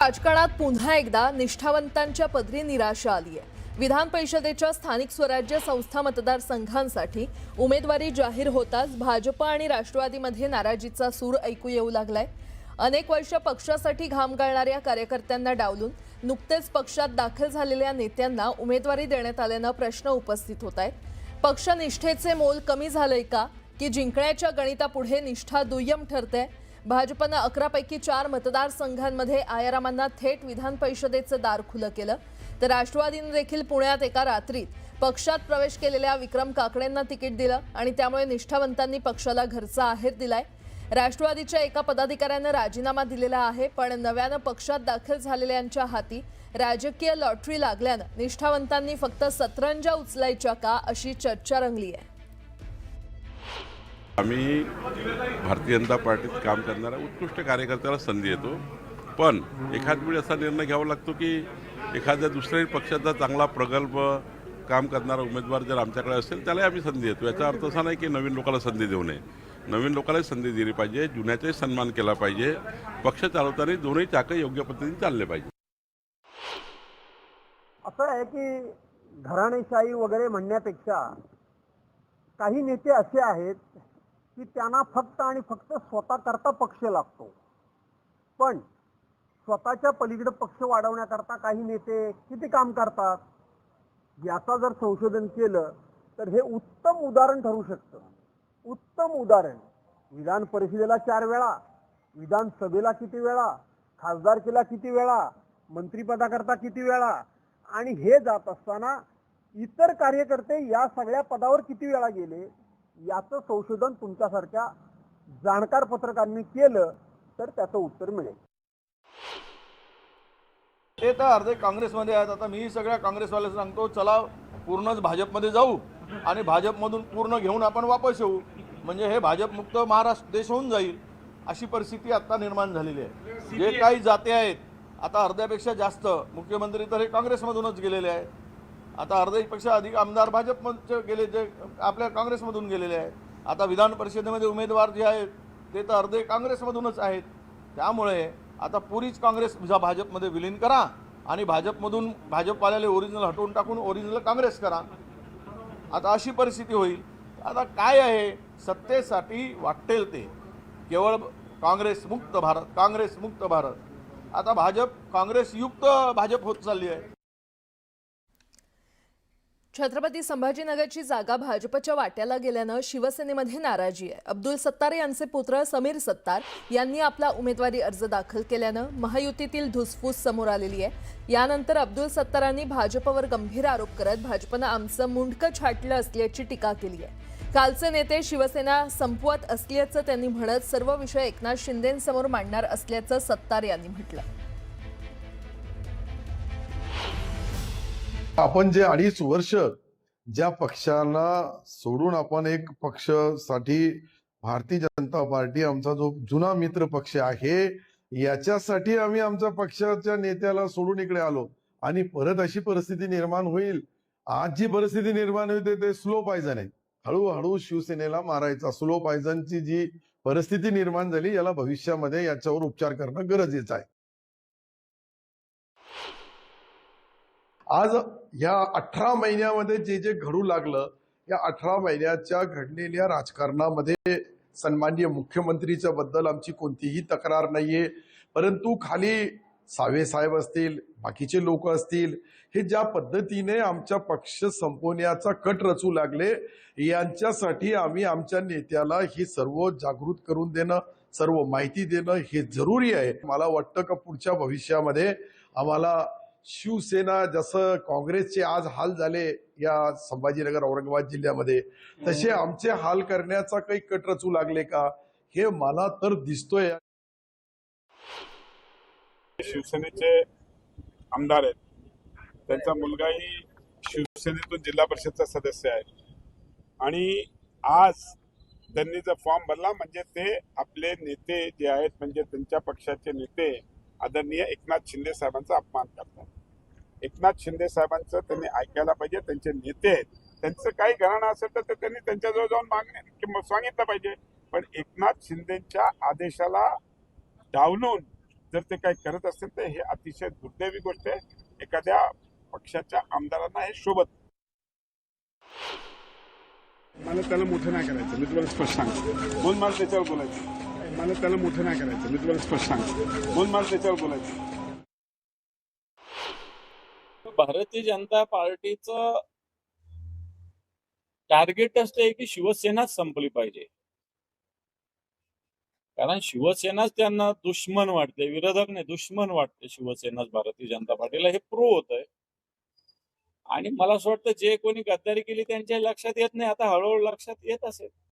राजकारणात पुन्हा एकदा निष्ठावंतांच्या पदरी निराशा आली आहे। विधान परिषदेच्या स्थानिक स्वराज्य संस्था मतदारसंघांसाठी उमेदवारी जाहीर होताच भाजप आणि राष्ट्रवादीमध्ये नाराजीचा सूर ऐकू येऊ लागलाय। अनेक वर्ष पक्षासाठी घाम गाळणाऱ्या कार्यकर्त्यांना डावलून नुकतेच पक्षात दाखल झालेल्या नेत्यांना उमेदवारी देण्यात आल्यानं प्रश्न उपस्थित होत आहेत। पक्षनिष्ठेचे मोल कमी झालंय का की जिंकण्याच्या गणितापुढे निष्ठा दुय्यम ठरते? भाजपनं 11 पैकी 4 मतदारसंघांमध्ये आयारामांना थेट विधान परिषदेचं दार खुलं केलं, तर राष्ट्रवादीने देखील पुण्यात एका रात्रीत पक्षात प्रवेश केलेल्या विक्रम काकडेंना तिकीट दिलं आणि त्यामुळे निष्ठावंतांनी पक्षाला घरचा आहेर दिलाय। राष्ट्रवादीच्या एका पदाधिकाऱ्यानं राजीनामा दिलेला आहे, पण नव्यानं पक्षात दाखल झालेल्यांच्या हाती राजकीय लॉटरी लागल्यानं निष्ठावंतांनी फक्त सतरंजा उचलायच्या का अशी चर्चा रंगली आहे। आम्ही भारतीय जनता पार्टीत काम करणाऱ्या उत्कृष्ट कार्यकर्त्याला संधी देतो, पण एखाद वेळी असा निर्णय घ्यावा लागतो की एखाद्या दुसऱ्याही पक्षाचा चांगला प्रगल्भ काम करणारा उमेदवार जर आमच्याकडे असेल त्याला आम्ही संधी देतो। याचा अर्थ असा नाही की नवीन लोकांना संधी देऊ नये, नवीन लोकांनाही संधी दिली पाहिजे, जुन्याचाही सन्मान केला पाहिजे। पक्ष चालवताना दोन्ही चाकं योग्य पद्धतीने चालले पाहिजे। असं आहे की घराणेशाही वगैरे म्हणण्यापेक्षा काही नेते असे आहेत की त्यांना फक्त आणि फक्त स्वतः करता पक्ष लागतो, पण स्वतःच्या पलीकडे पक्ष वाढवण्याकरता काही नेते किती काम करतात याचा जर संशोधन केलं तर हे उत्तम उदाहरण ठरू शकतं। उत्तम उदाहरण, विधान परिषदेला 4 वेळा, विधानसभेला किती वेळा, खासदारकीला किती वेळा, मंत्रिपदाकरता किती वेळा, आणि हे जात असताना इतर कार्यकर्ते या सगळ्या पदावर किती वेळा गेले याचं संशोधन तुमच्यासारख्या जाणकार पत्रकारांनी केलं तर त्याचं उत्तर मिळेल। ते तर अर्धे काँग्रेसमध्ये आहेत। आता मी सगळ्या काँग्रेसवाल्यांना सांगतो, चला पूर्णच भाजपमध्ये जाऊ आणि भाजपमधून पूर्ण घेऊन आपण वापस येऊ, म्हणजे हे भाजपमुक्त महाराष्ट्र देश होऊन जाईल, अशी परिस्थिती आता निर्माण झालेली आहे। जे काही जाते आहेत आता अर्ध्यापेक्षा जास्त मुख्यमंत्री तर हे काँग्रेसमधूनच गेलेले आहेत। आता अर्ध्यापेक्षा अधिक आमदार भाजपमध्ये गेले, जे आपल्या काँग्रेसमधून गेलेले आहेत। आता विधान परिषदेमध्ये उमेदवार जे आहेत ते तर अर्धे काँग्रेसमधूनच आहेत। त्यामुळे आता पुरीच काँग्रेस भाजपमध्ये विलीन करा आणि भाजपमधून भाजपवाल्याला ओरिजिनल हटवून टाकून ओरिजिनल काँग्रेस करा, आता अशी परिस्थिती होईल। आता काय आहे, सत्तेसाठी वाटेल ते, केवळ काँग्रेस मुक्त भारत, काँग्रेस मुक्त भारत। आता भाजप काँग्रेस युक्त भाजप होत चालली आहे। छत्रपती संभाजीनगरची जागा भाजपच्या वाट्याला गेल्यानं शिवसेनेमध्ये नाराजी आहे। अब्दुल सत्तार यांचे पुत्र समीर सत्तार यांनी आपला उमेदवारी अर्ज दाखल केल्यानं महायुतीतील धुसफूस समोर आलेली आहे। यानंतर अब्दुल सत्तारांनी भाजपवर गंभीर आरोप करत भाजपनं आमचं मुंडकं छाटलं असल्याची टीका केली आहे। कालचे नेते शिवसेना संपवत असल्याचं त्यांनी म्हणत सर्व विषय एकनाथ शिंदेंसमोर मांडणार असल्याचं सत्तार यांनी म्हटलं। आपण जे 2.5 वर्ष ज्या पक्षाला सोडून आपण एक पक्षासाठी भारतीय जनता पार्टी आमचा जो जुना मित्र पक्ष आहे याच्यासाठी आम्ही आमच्या पक्षाच्या नेत्याला सोडून इकडे आलो आणि परत अशी परिस्थिती निर्माण होईल। आज जी परिस्थिती निर्माण होते ते स्लो पॉयझन आहे, हळूहळू शिवसेनेला मारायचा स्लो पॉयझनची जी परिस्थिती निर्माण झाली याला भविष्यामध्ये याच्यावर उपचार करणं गरजेचं आहे। आज या 18 महिन्यामध्ये जे जे घडू लागलं, या 18 महिन्याच्या घडलेल्या राजकारणामध्ये सन्माननीय मुख्यमंत्रीच्या बद्दल आमची कोणतीही तक्रार नाहीये, परंतु खाली सावे साहेब असतील, बाकीचे लोक असतील, हे ज्या पद्धतीने आमच्या पक्ष संपवण्याचा कट रचू लागले यांच्यासाठी आम्ही आमच्या नेत्याला ही सर्व जागृत करून देणं, सर्व माहिती देणं हे जरुरी आहे। मला वाटतं का पुढच्या भविष्यामध्ये आम्हाला शिवसेना जसं काँग्रेसचे आज हाल झाले या संभाजीनगर औरंगाबाद जिल्ह्यामध्ये तसे आमचे हाल करण्याचा काही कट रचू लागले का हे मला तर दिसतोय। शिवसेनेचे आमदार आहेत, त्यांचा मुलगाही शिवसेनेतून जिल्हा परिषदचा सदस्य आहे आणि आज त्यांनी जर फॉर्म भरला म्हणजे ते आपले नेते जे आहेत म्हणजे त्यांच्या पक्षाचे नेते आदरणीय एकनाथ शिंदे साहेबांचा अपमान करतात। एकनाथ शिंदे साहेबांचं त्यांनी ऐकायला पाहिजे, त्यांचे नेते आहेत, त्यांचं काही घराणं असेल तर त्यांनी त्यांच्याजवळ जाऊन सांगितलं पाहिजे, पण एकनाथ शिंदेच्या आदेशाला डावलून जर ते काही करत असतील तर हे अतिशय दुर्दैवी गोष्ट आहे. एखाद्या पक्षाच्या आमदारांना हे शोभत नाही. मला त्याला मोठं नाही करायचं, मी तुम्हाला स्पष्ट सांगतो. म्हणून मला त्याच्यावर बोलायचं. मला त्याला मोठं नाही करायचं, मी तुम्हाला स्पष्ट सांगतो. म्हणून मला त्याच्यावर बोलायचं. भारतीय जनता पार्टीचं टार्गेट असते की शिवसेनाच संपली पाहिजे, कारण शिवसेनाच त्यांना दुश्मन वाटते, विरोधक नाही दुश्मन वाटते शिवसेनाच भारतीय जनता पार्टीला. हे प्रूव्ह होत आहे. आणि मला असं वाटतं जे कोणी गद्दारी केली त्यांच्या लक्षात येत नाही, आता हळूहळू लक्षात येत असेल.